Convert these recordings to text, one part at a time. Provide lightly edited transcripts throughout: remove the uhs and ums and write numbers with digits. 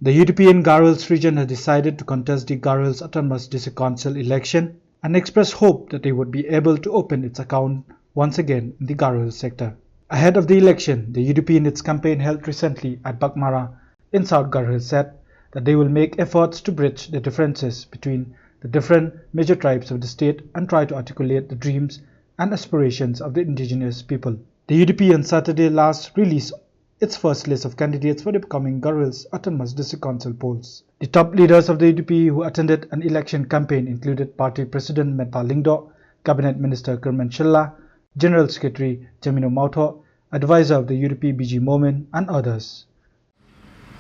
The UDP in Garo Hills region has decided to contest the Garo Hills Autonomous District Council election and expressed hope that they would be able to open its account once again in the Garo Hills sector. Ahead of the election, the UDP in its campaign held recently at Bakmara in South Garo Hills said that they will make efforts to bridge the differences between the different major tribes of the state and try to articulate the dreams and aspirations of the indigenous people. The UDP on Saturday last released its first list of candidates for the upcoming Garo Hills Autonomous District Council polls. The top leaders of the UDP who attended an election campaign included Party President Meta Lingdo, Cabinet Minister Kerman Shella, General Secretary Jamino Mautho, Advisor of the UDP BG Momin, and others.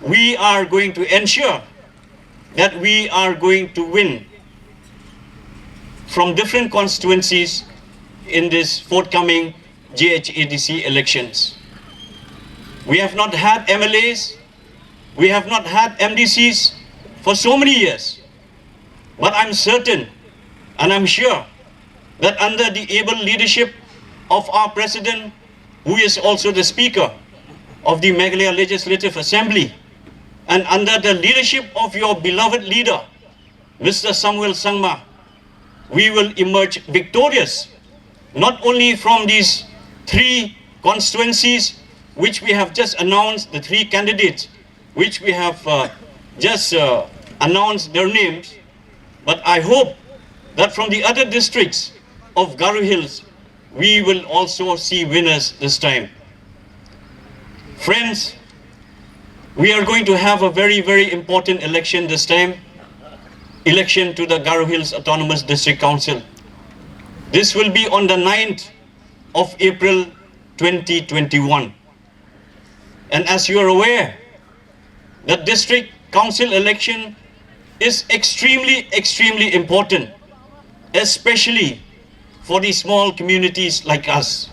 We are going to ensure that we are going to win from different constituencies in this forthcoming GHADC elections. We have not had MLAs, we have not had MDCs for so many years. But I'm certain and I'm sure that under the able leadership of our President, who is also the Speaker of the Meghalaya Legislative Assembly, and under the leadership of your beloved leader, Mr. Samuel Sangma, we will emerge victorious, not only from these three constituencies which we have just announced, the three candidates which we have just announced their names, but I hope that from the other districts of Garo Hills, we will also see winners this time. Friends, we are going to have a very, very important election this time, election to the Garo Hills Autonomous District Council. This will be on the 9th of April 2021. And as you are aware, the district council election is extremely important, especially for the small communities like us.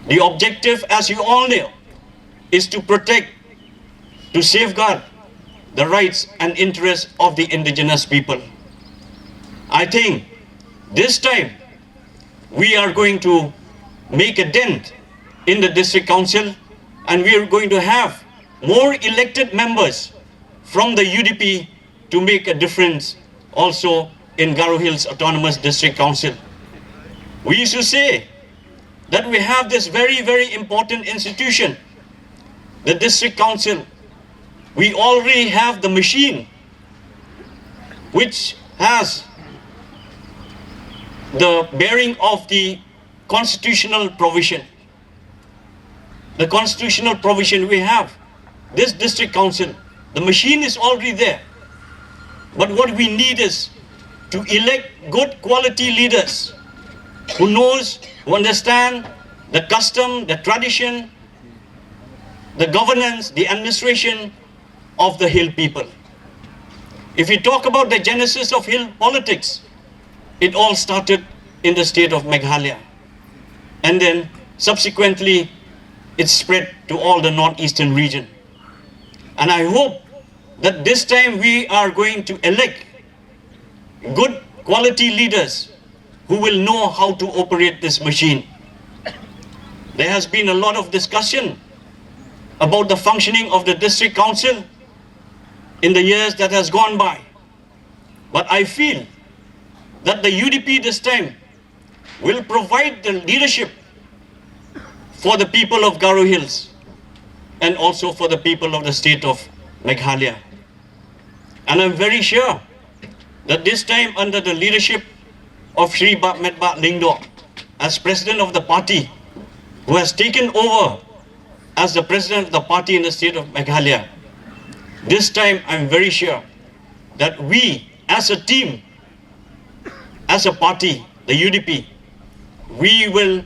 The objective, as you all know, is to protect, to safeguard the rights and interests of the indigenous people. I think this time we are going to make a dent in the district council, and we are going to have more elected members from the UDP to make a difference also in Garo Hills Autonomous District Council. We used to say that we have this very, very important institution, the District Council. We already have the machine which has the bearing of the constitutional provision. The constitutional provision we have, this district council, the machine is already there. But what we need is to elect good quality leaders who knows, who understand the custom, the tradition, the governance, the administration of the Hill people. If we talk about the genesis of Hill politics, it all started in the state of Meghalaya. And then subsequently, it spread to all the northeastern region. And I hope that this time we are going to elect good quality leaders who will know how to operate this machine. There has been a lot of discussion about the functioning of the district council in the years that has gone by. But I feel that the UDP this time will provide the leadership for the people of Garo Hills and also for the people of the state of Meghalaya. And I'm very sure that this time under the leadership of Shri Meta Lingdo as president of the party, who has taken over as the president of the party in the state of Meghalaya, this time I'm very sure that we as a team, as a party, the UDP, we will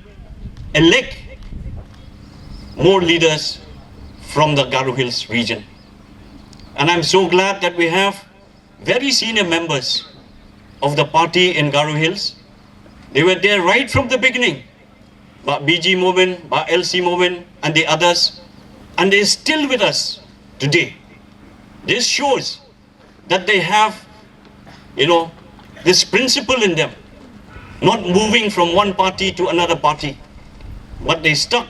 elect more leaders from the Garo Hills region. And I'm so glad that we have very senior members of the party in Garo Hills. They were there right from the beginning. But BG Momin, but LC Momin and the others, and they're still with us today. This shows that they have, this principle in them, not moving from one party to another party, but they stuck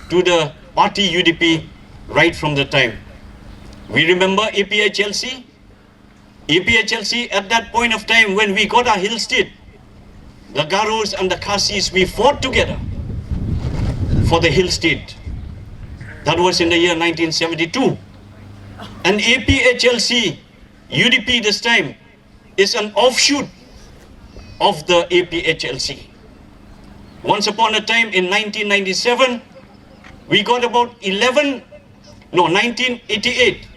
to the party UDP right from the time. We remember APHLC. APHLC at that point of time when we got our hill state, the Garos and the Khasis, we fought together for the hill state. That was in the year 1972. And APHLC, UDP this time, is an offshoot of the APHLC. Once upon a time in 1997, we got about 1988,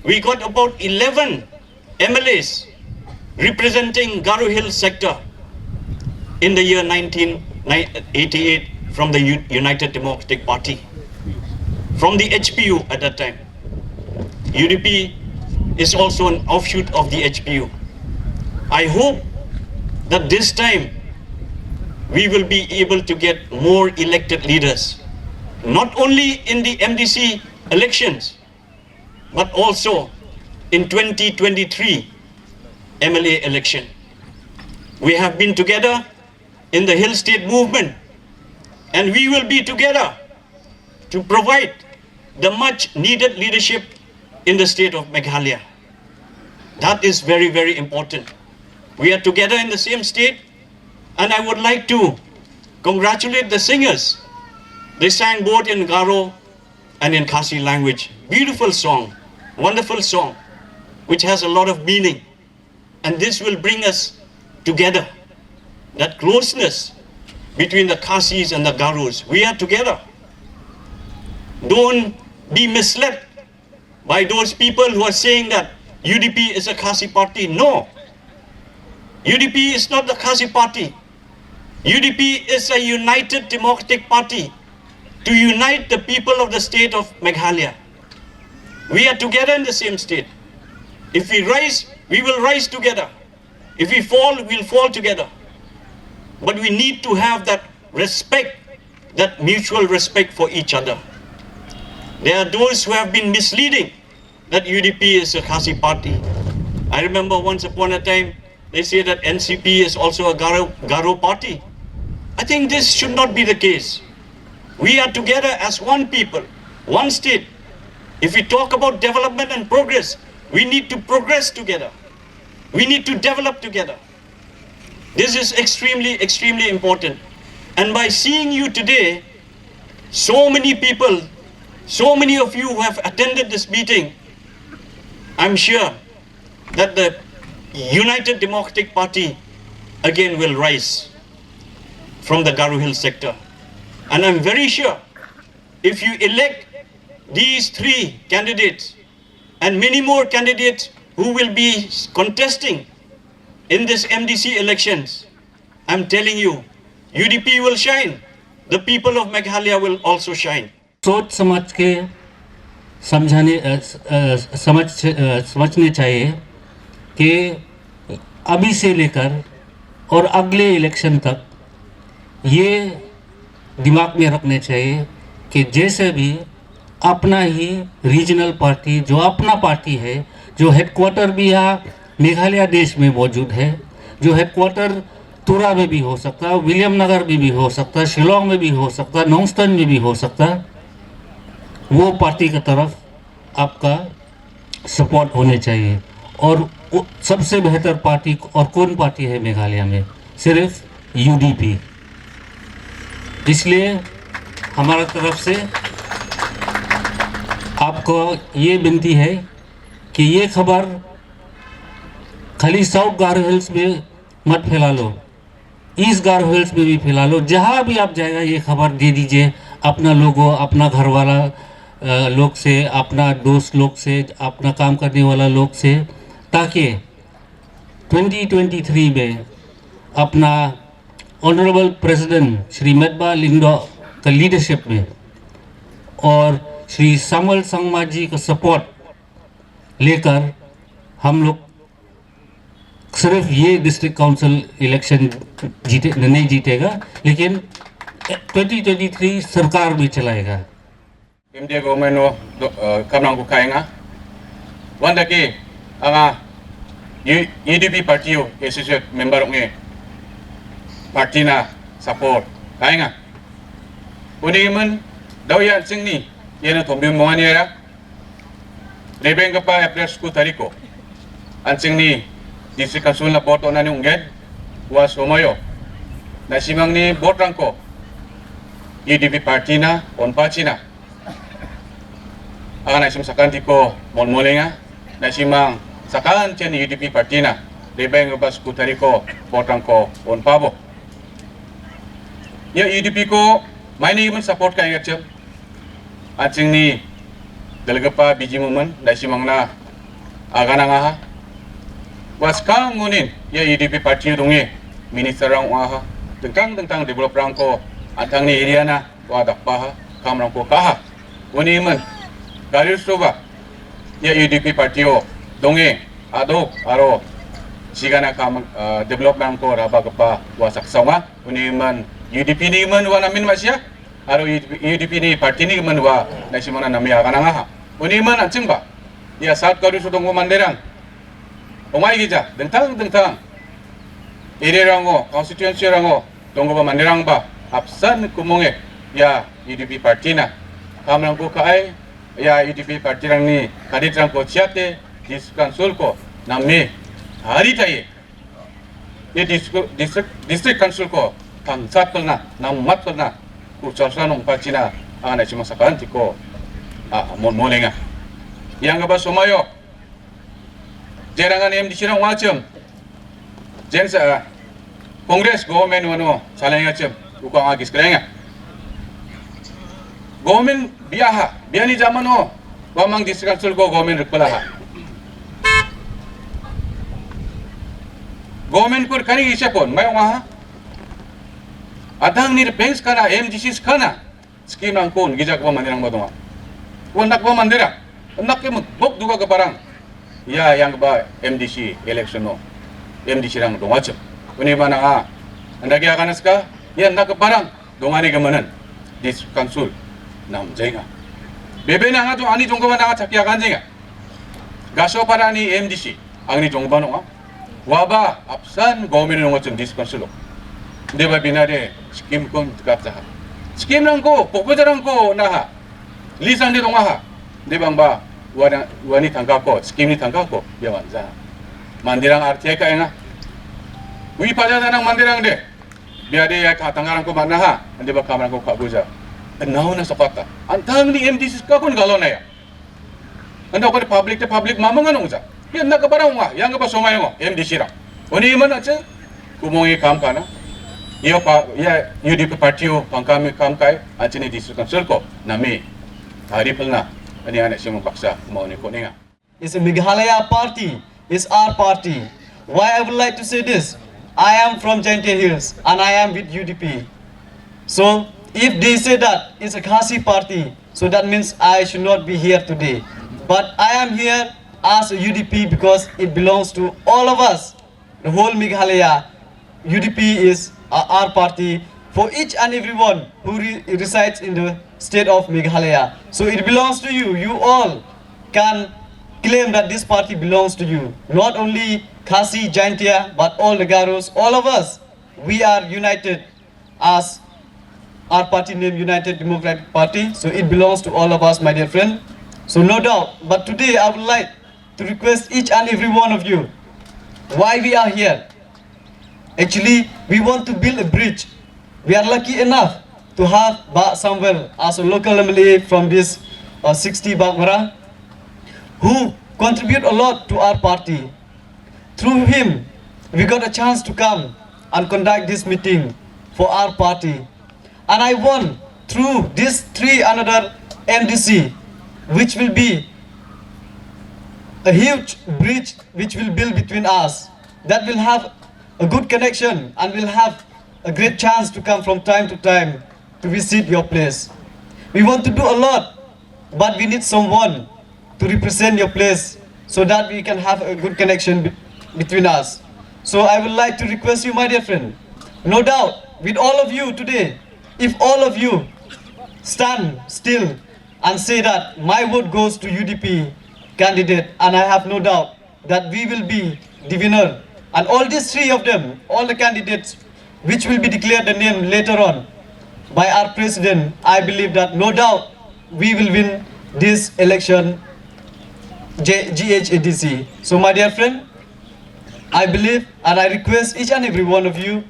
we got about 11 MLAs representing Garo Hills sector in the year 1988 from the United Democratic Party, from the HPU at that time. UDP is also an offshoot of the HPU. I hope that this time we will be able to get more elected leaders, not only in the MDC elections, but also in 2023 MLA election. We have been together in the Hill State movement, and we will be together to provide the much needed leadership in the state of Meghalaya. That is very, very important. We are together in the same state, and I would like to congratulate the singers. They sang both in Garo and in Khasi language. Beautiful song, wonderful song, which has a lot of meaning. And this will bring us together. That closeness between the Khasis and the Garos. We are together. Don't be misled by those people who are saying that UDP is a Khasi party. No. UDP is not the Khasi party. UDP is a united democratic party to unite the people of the state of Meghalaya. We are together in the same state. If we rise, we will rise together. If we fall, we'll fall together. But we need to have that respect, that mutual respect for each other. There are those who have been misleading that UDP is a Khasi party. I remember once upon a time, they say that NCP is also a Garo party. I think this should not be the case. We are together as one people, one state. If we talk about development and progress, we need to progress together. We need to develop together. This is extremely, extremely important. And by seeing you today, so many people, so many of you who have attended this meeting, I'm sure that the United Democratic Party again will rise from the Garo Hills sector. And I'm very sure if you elect these three candidates and many more candidates who will be contesting in this MDC elections, I'm telling you, UDP will shine. The people of Meghalaya will also shine. सोच समझ के समझने चाहिए कि अभी से लेकर और अगले इलेक्शन तक ये दिमाग में रखने चाहिए कि जैसे भी अपना ही रीजनल पार्टी, जो अपना पार्टी है, जो हेडक्वार्टर भी यहाँ मेघालय देश में मौजूद है, जो हेडक्वार्टर तुरा में भी हो सकता है, विलियम नगर में भी हो सकता है, शिलोंग में भी हो सकता है, नोंगस्टन में भी हो सकता है, वो पार्टी की तरफ आपका सपोर्ट होने चाहिए। और सबसे बेहतर पार्टी और कौन पार्टी है मेघालय में? सिर्फ यूडीपी। इसलिए हमारा तरफ से आपको ये विनती है कि ये खबर खाली साउथ गारो हिल्स में मत फैला लो, ईस्ट गारो हिल्स में भी फैला लो। जहाँ भी आप जाएगा ये खबर दे दीजिए अपना लोगों, अपना घर वाला लोग से, अपना दोस्त लोग से, अपना काम करने वाला लोग से, ताकि 2023 में अपना honourable president Shri Medeba Lyngdoh का लीडरशिप में और श्री सामुएल संगमा जी का सपोर्ट लेकर हम लोग सिर्फ ये डिस्ट्रिक्ट काउंसिल इलेक्शन नहीं जीतेगा, लेकिन 2023 सरकार भी चलाएगा। Imdia gomeno kamnang bukainga wanda ki anga UDP party yo associate member nge party na support kainga uni man daw yan singni yana tombi mo ani ya Rebeng pa April 10 tariko. Ansing ni District Council na boto na ni Ungged was sumayo. Nasimang ni botang ko UDP party na on party na. Ang nasim sakan tiko molmolenga nasimang sakan chen UDP party na. Rebeng pa 10 tariko botang ko on pabo. Ya UDP ko may naman support ka ingat siya. Ansing ni dalaga pa biji moment nasimang na aga na nga ha. Was kang ngunin ya UDP party dungi minister rang ha tentang develop rang ko antang ni area na wadak pa ha kamrang ko kaha uni man garis soba ya UDP party o dungi ado aro sigana kam develop rang ko raba pa wasak sawa uni man UDP ni man wa namin masya aro UDP ni party ni man wa nasimana namya kana nga ha uni man ancing ba ya South Garis dungo manderang Umay gija, dentang iri rango, constituency rango, tunggu ba mandirang ba, absan kumunge, ya UDP party na, kamrang ko kaay, ya UDP party rang ni, kadit rang ko siyate, district ko, nami, hari tayo, ya district council ko, tangsat ko na, namat ko na, kusalsa nung party na, ang nasimasakaan ko, muli nga. Yang ba sumayo, Jerangan MDC rang wacem, jen sa Kongres government wano saling acem, ukang agis kerenga. Government biya ni zaman o, wamang district council ko government rukpalaha. Government ko kani isya pon, may ha. Adang ni banks kana MDC kana, skim rang kon gijak pa mandirang badunga. Wanak pa mandirang, anak ke bok duga ke barang. Ya yang ba MDC election no MDC rang dong acem uni ba na anda kaya kanas ka ya nak parang dongani gamanan dis council nam jenga bebe na nga to ani jong ba na chakya kan jenga gaso para ni MDC ang ni jong ba no waba absan government no acem dis council de ba binare skim kon kapsa skim rang ko pokojarang ko na ha lisan de dong ha de bang ba wani tangka ko, skim ni tangka ko, ya wanza. Mandirang arti ka nga. Wi pada nang mandirang de. Biar dia ka tangarang ko mana ha, andi ba kamarang ko kabuja. Naw na sapata. Antang ni MDC ka kun galo na ya. Anda ko public mamang anong sa. Yan nakabarang wa, yang ba somay mo MDC ra. Uni man ache kumongi kam kana. Iyo pa ya UDP party o pangkami kam kai achini district council ko nami taripal na. Ani anak siya mapaksa mau ni ko ninga. It's a Meghalaya party. It's our party. Why I would like to say this? I am from Garo Hills and I am with UDP. So if they say that it's a Khasi party, so that means I should not be here today. But I am here as a UDP because it belongs to all of us. The whole Meghalaya. UDP is our party for each and everyone who resides in the state of Meghalaya. So it belongs to you. You all can claim that this party belongs to you. Not only Khasi, Jaintia, but all the Garos, all of us. We are united as our party name United Democratic Party. So it belongs to all of us, my dear friend. So no doubt. But today I would like to request each and every one of you why we are here. Actually, we want to build a bridge. We are lucky enough to have Ba Samwell as a local MLA from this 60 Bagmara, who contribute a lot to our party. Through him, we got a chance to come and conduct this meeting for our party. And I want through these three another MDC, which will be a huge bridge which will build between us, that will have a good connection and will have a great chance to come from time to time to visit your place. We want to do a lot, but we need someone to represent your place so that we can have a good connection between us. So I would like to request you, my dear friend, no doubt, with all of you today, if all of you stand still and say that my vote goes to UDP candidate, and I have no doubt that we will be the winner. And all these three of them, all the candidates which will be declared the name later on by our president, I believe that no doubt we will win this election GHADC. So my dear friend, I believe and I request each and every one of you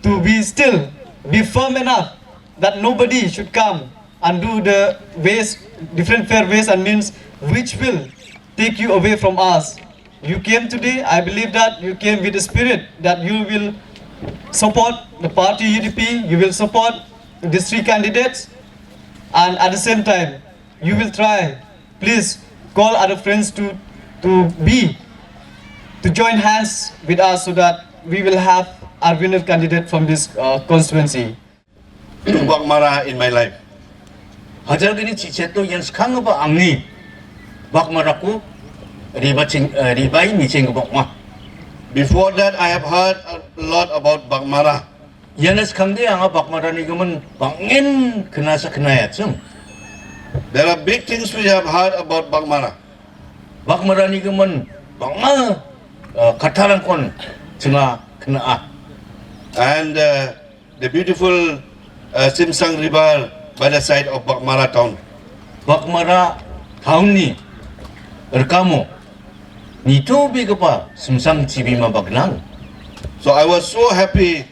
to be firm enough that nobody should come and do the ways, different fair ways and means which will take you away from us. You came today, I believe that you came with the spirit that you will support the party UDP, you will support district candidates, and at the same time, you will try, please call other friends to join hands with us so that we will have our winner candidate from this constituency. Bakmara in my life. Hajar gini ciceto yang sekarang apa angni bakmaraku ribai miceng bakma. Before that, I have heard a lot about Bakmara. Yang sekarang dia ang bakmara ni gaman bangin kena sa kenayat sem. There are big things we have heard about Bakmara. Bakmara ni gaman banga kataran kon cenga kena. And the beautiful Simsang River by the side of Bakmara town. Bakmara town ni rekamo nito bigapa simsang cibi mabaglang. So I was so happy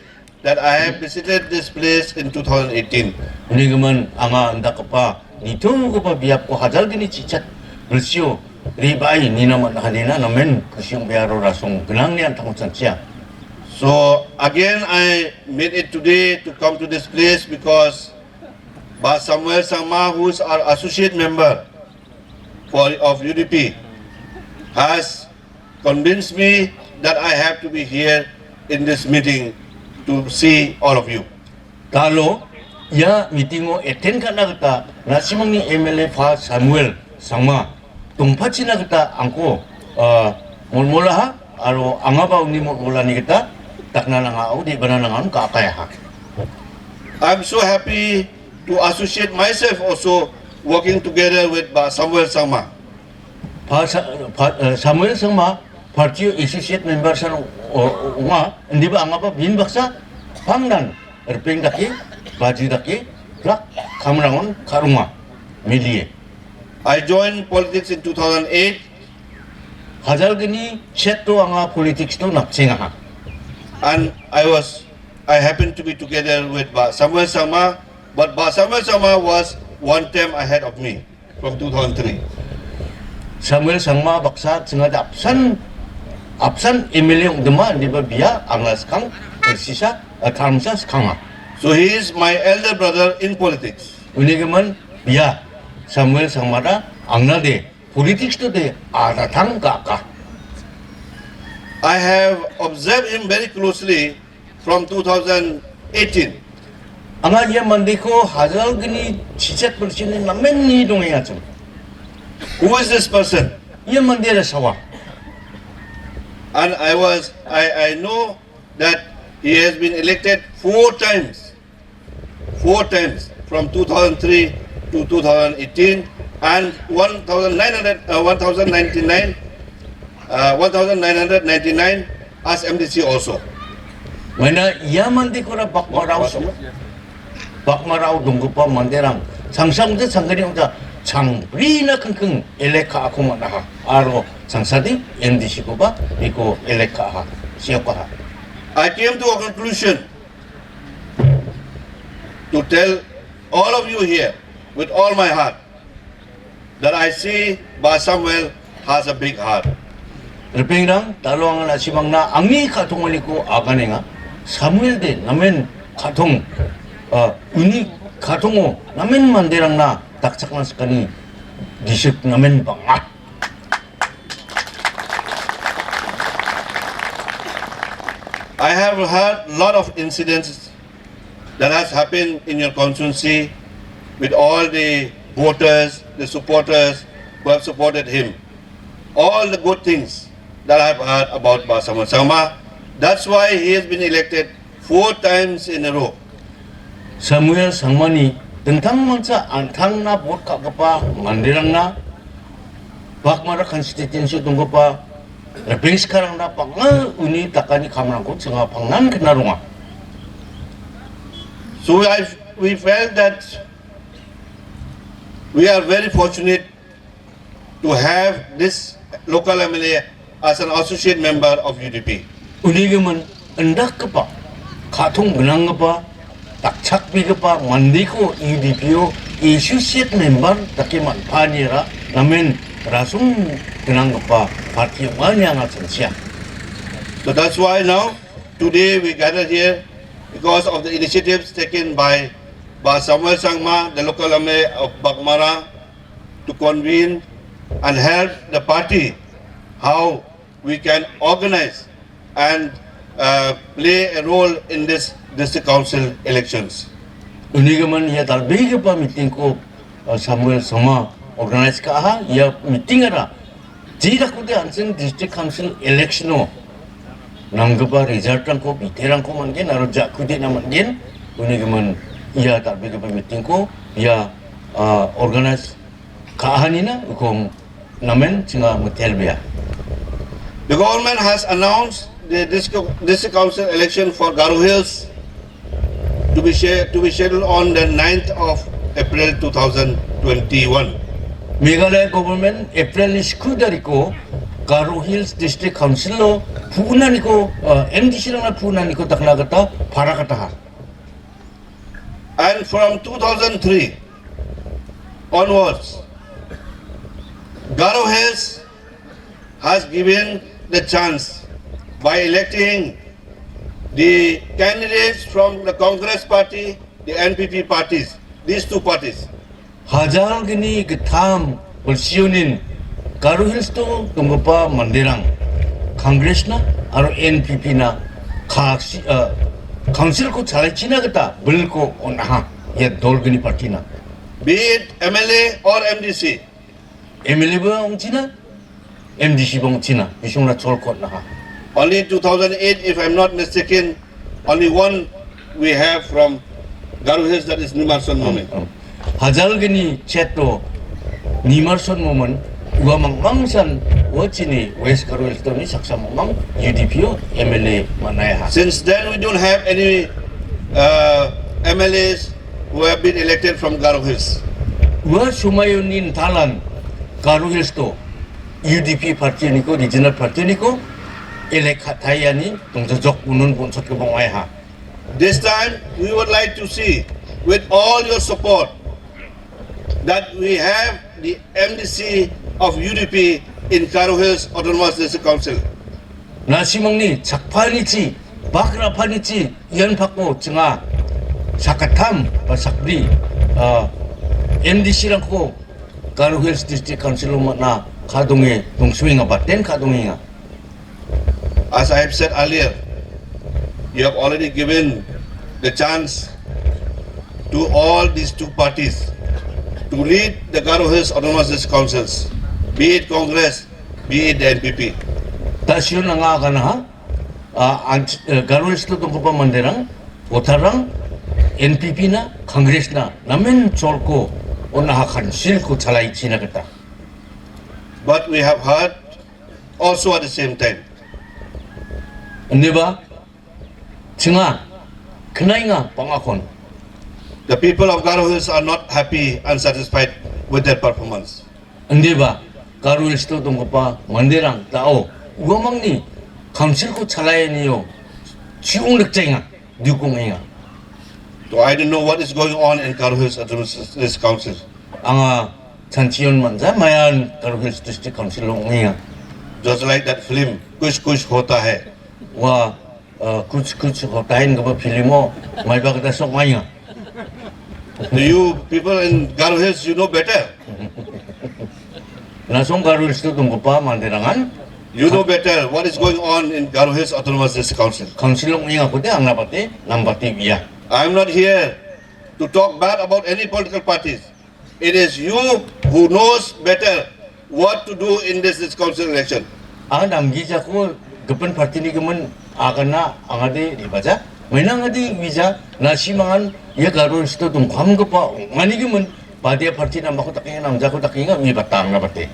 that I have visited this place in 2018. Ini gaman anga ndak apa nito ko pa biap ko hajar gini cicat bersio ribai ni naman halina namen kusyong biaro rasong genang ni antang cia. So again I made it today to come to this place because Ba Samuel Sama, who is our associate member of UDP, has convinced me that I have to be here in this meeting to see all of you. Kalau ya meetingo attend ka na kita nasimang ni MLA Fa Samuel Sama tungpaci na kita angko mula ha aro angaba ni mula ni kita tak na ngau di bana ngam ka kaya ha. I'm so happy to associate myself also working together with Ba Samuel Sama. Samuel Sama party associate member sa nga hindi ba angaba bin baksa pangdan erpeng daki baji daki plak kamrangon karunga milie. I joined politics in 2008. Hajar gini chat to anga politics to napsinga ha. And I happened to be together with Ba Samuel Sama, but Ba Samuel Sama was one term ahead of me from 2003. Samuel Sama baksa sengaja absan emileng dema di babia anglas kang sisa thamsa skanga. So he is my elder brother in politics. Uni gaman biya Samuel Sama da angna de politics to de ada thang ka. I have observed him very closely from 2018. Anga ye mandiko hajar gini cicet bersini namen ni dongya chum. Who is this person? Ye mandira sawa. And I know that he has been elected 4 times from 2003 to 2018 and 1999 as MDC also. Mana ia mandiko ra bakmarau donggo pa manderang sangsang de sanggani uda changrina kengkeng eleka aku mana ha aro sangsadi MDC ko ba iko eleka ha siapa ha. I came to a conclusion to tell all of you here with all my heart that I see Ba Samuel has a big heart. Repingrang talong na simang na angni katungan ko aganenga Samuel de namen katong uni katungo namen manderang na taksak na sekali disip namen bangat. I have heard a lot of incidents that has happened in your constituency with all the voters, the supporters who have supported him. All the good things that I have heard about Ba Samuel Sama. That's why he has been elected 4 times in a row. Samuel Sangmani tentang mansa antang na bot kakapa mandirang na bakmara konstituensi tunggu pa repeng sekarang na panga uni takani kamrang ko senga pangnan kenarunga. So we felt that we are very fortunate to have this local MLA as an associate member of UDP. Unigaman endak kepa, katung benang kepa, takcak bi kepa, mandiko UDPO associate member takiman panira, namen rasung benang kepa parti mana yang akan siap. So that's why now, today we gathered here because of the initiatives taken by Samuel Sangma, the local MLA of Bagmara, to convene and help the party how we can organize and play a role in this district council elections. Unigaman ya talbi kepa meeting ko Samuel Sangma organize ka ha, ya meeting ada. Jika kude anseng district council election o. Nanggepa result ko biterang ko manggen aro jak kude na manggen unigaman ia talbi kepa meeting ko ya organize kahanina kong namen singa mutelbia. The government has announced the district council election for Garo Hills to be scheduled on the 9th of April 2021. Meghalaya government April is kudariko Garo Hills District Council lo punaniko MDC lang na punaniko taklagata para kataha. And from 2003 onwards, Garo Hills has given the chance by electing the candidates from the Congress party, the NPP parties, these two parties. Hajar gini getam bersiunin Garo Hills to tunggupa mandirang Congress na aro NPP na council ko chalai China gata bel ko onaha ya dol gini parti na. Be it MLA or MDC. MLA ba ong China, MDC ba ong China, isong na chol ko naha. Only 2008, if I'm not mistaken, only one we have from Garo Hills, that is Nimarson Moment. Hajar gini cheto Nimarson Moment uamang mangsan wachini West Garo Hills to ni saksa mamang UDPO MLA manaya. Since then, we don't have any MLAs who have been elected from Garo Hills. Wa sumayunin talan Garo Hills to UDP parti niko regional parti niko elek hatayani tungjok unun bunsot ke bangaiha. This time, we would like to see, with all your support, that we have the MDC of UDP in Garo Hills Autonomous District Council. 나시망니 작판이지 바크라판이지 연받고 증아 사카탐 바삭리 MDC랑 코 Garo Hills District Council na kadungi tungsuinga baten kadunginga. As I have said earlier, you have already given the chance to all these two parties to lead the Garo Hills Autonomous District Councils, be it Congress, be it the NPP. Tasyon nga kana ha Garo Hills to tungkupa mandirang otarang NPP na Congress na namen cholko onahakan silko chalai China kita. But we have heard also at the same time, Hindi ba? Singa, kinainga pangakon. the people of Garo Hills are not happy and satisfied with their performance. Hindi ba? Garo Hills to tungkupa mandirang tao uamang ni council ko chalai niyo siung lekcenga diukunginga. So I don't know what is going on in Garo Hills Autonomous District Council. Anga chanchion manza mayan Garo Hills District Council longinga. Just like that film, Kuch Kuch Hota Hai. Wa kuch hotain ka ba filmo may bagda sok maya. You people in Garo Hills, you know better. Nasong Garo Hills to tungkupa mandirangan You know better what is going on in Garo Hills Autonomous District Council. council longinga ko te ang napati nambati biya. I am not here to talk bad about any political parties. It is you who knows better what to do in this council election. Ang namgija ko gapan parti ni gaman akan na angade di baca mainang adi visa nasimangan ya Garo Hills to tungkam ko pa mani gaman padia parti na mako takinga namja ko takinga mi batang na bate.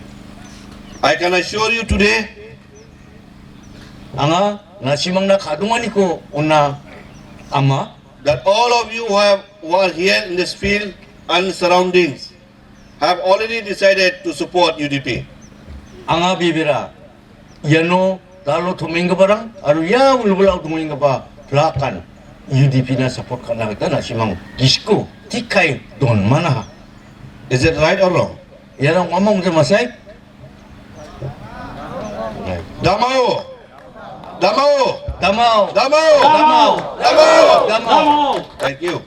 I can assure you today Anga nasimang na kadungan ko una ama that all of you who are here in this field and surroundings have already decided to support UDP. anga bibira yano talo tuminga barang aru ya ulbulau tuminga ba pelakan UDP na support kana kita na simang disco tikai don mana. Is it right or wrong? Yang ngomong sama saya. Damao! Damao! Damau. Damao! Damau. Damao! Damau. Thank you.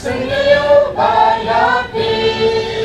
Sing you by your